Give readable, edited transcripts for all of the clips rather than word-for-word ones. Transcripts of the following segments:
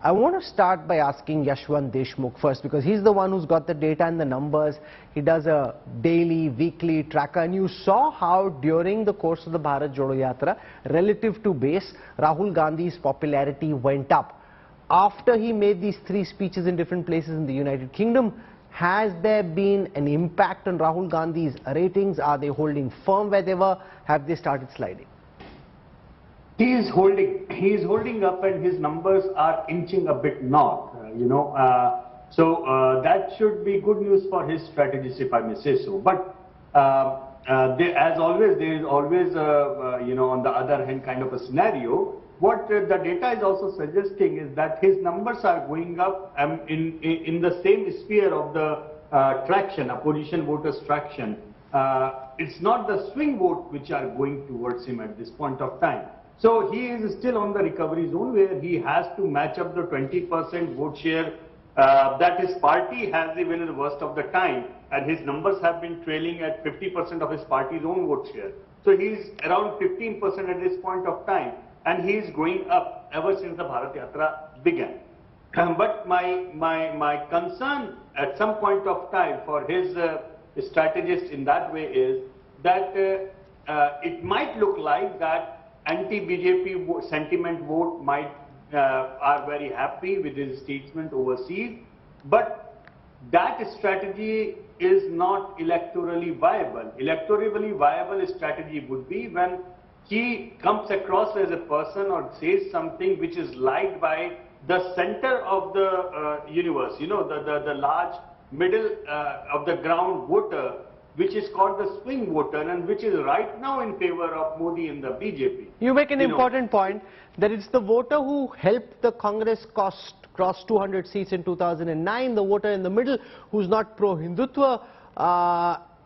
I want to start by asking Yashwant Deshmukh first, because he's the one who's got the data and the numbers. He does a daily, weekly tracker, and you saw how during the course of the Bharat Jodo Yatra, relative to base, Rahul Gandhi's popularity went up. After he made these 3 speeches in different places in the United Kingdom, has there been an impact on Rahul Gandhi's ratings? Are they holding firm where they were? Have they started sliding? He is holding up, and his numbers are inching a bit north, that should be good news for his strategists, if I may say so. But as always, there is always, on the other hand, kind of a scenario. What the data is also suggesting is that his numbers are going up in the same sphere of the traction, opposition voters traction. It's not the swing vote which are going towards him at this point of time. So he is still on the recovery zone, where he has to match up the 20% vote share that his party has even in the worst of the time, and his numbers have been trailing at 50% of his party's own vote share. So he is around 15% at this point of time, and he is going up ever since the Bharat Yatra began. But my concern at some point of time for his strategist in that way is that it might look like that anti-BJP sentiment vote might are very happy with his statement overseas, but that strategy is not electorally viable. Electorally viable strategy would be when he comes across as a person or says something which is liked by the center of the universe, the large middle of the ground voter, which is called the swing voter, and which is right now in favor of Modi and the BJP. You make an important point, that it's the voter who helped the Congress cross 200 seats in 2009, the voter in the middle who's not pro-Hindutva.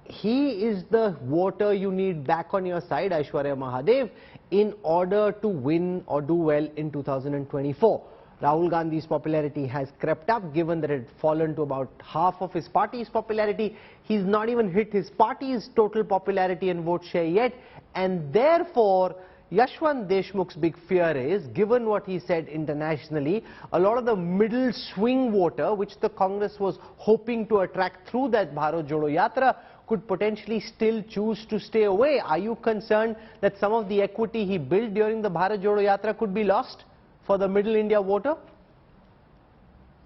He is the voter you need back on your side, Aishwarya Mahadev, in order to win or do well in 2024. Rahul Gandhi's popularity has crept up, given that it had fallen to about half of his party's popularity. He's not even hit his party's total popularity and vote share yet, and therefore Yashwant Deshmukh's big fear is, given what he said internationally, a lot of the middle swing voter, which the Congress was hoping to attract through that Bharat Jodo Yatra, could potentially still choose to stay away. Are you concerned that some of the equity he built during the Bharat Jodo Yatra could be lost for the middle India voter?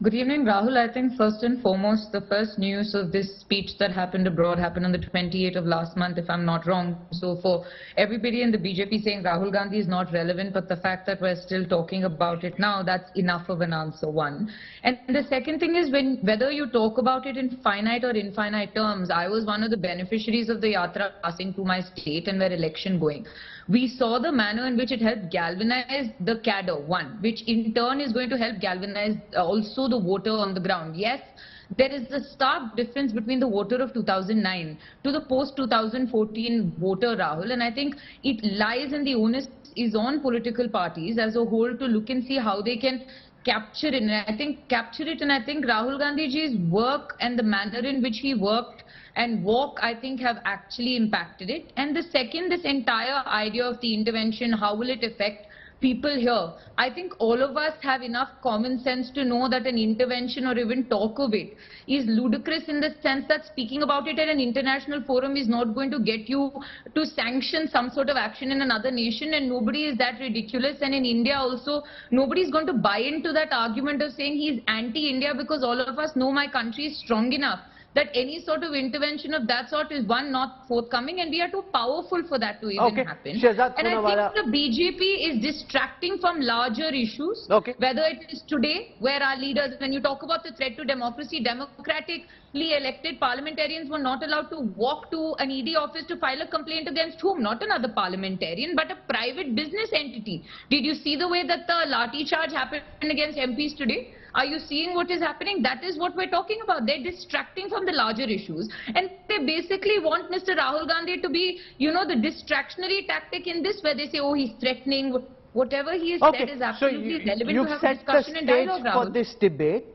Good evening, Rahul. I think first and foremost, the first news of this speech that happened abroad happened on the 28th of last month, if I'm not wrong. So for everybody in the BJP saying Rahul Gandhi is not relevant, but the fact that we're still talking about it now, that's enough of an answer, one. And the second thing is, whether you talk about it in finite or infinite terms, I was one of the beneficiaries of the Yatra passing through my state and where election going. We saw the manner in which it helped galvanize the cadre, one, which in turn is going to help galvanize also the voter on the ground. Yes, there is a stark difference between the voter of 2009 to the post-2014 voter, Rahul, and I think it lies in the onus is on political parties as a whole to look and see how they can capture it. And I think Rahul Gandhi's work and the manner in which he worked and walk, I think, have actually impacted it. And the second, this entire idea of the intervention, how will it affect people here? I think all of us have enough common sense to know that an intervention or even talk of it is ludicrous, in the sense that speaking about it at an international forum is not going to get you to sanction some sort of action in another nation, and nobody is that ridiculous. And in India also, nobody is going to buy into that argument of saying he's anti-India, because all of us know my country is strong enough that any sort of intervention of that sort is, one, not forthcoming, and we are too powerful for that to even happen. And I think the BJP is distracting from larger issues, whether it is today, where our leaders, when you talk about the threat to democracy, democratically elected parliamentarians were not allowed to walk to an ED office to file a complaint against whom? Not another parliamentarian, but a private business entity. Did you see the way that the lathi charge happened against MPs today? Are you seeing what is happening? That is what we're talking about. They're distracting from the larger issues. And they basically want Mr. Rahul Gandhi to be, the distractionary tactic in this, where they say, oh, he's threatening. Whatever he has said is absolutely relevant to have discussion and dialogue, Rahul. For this debate.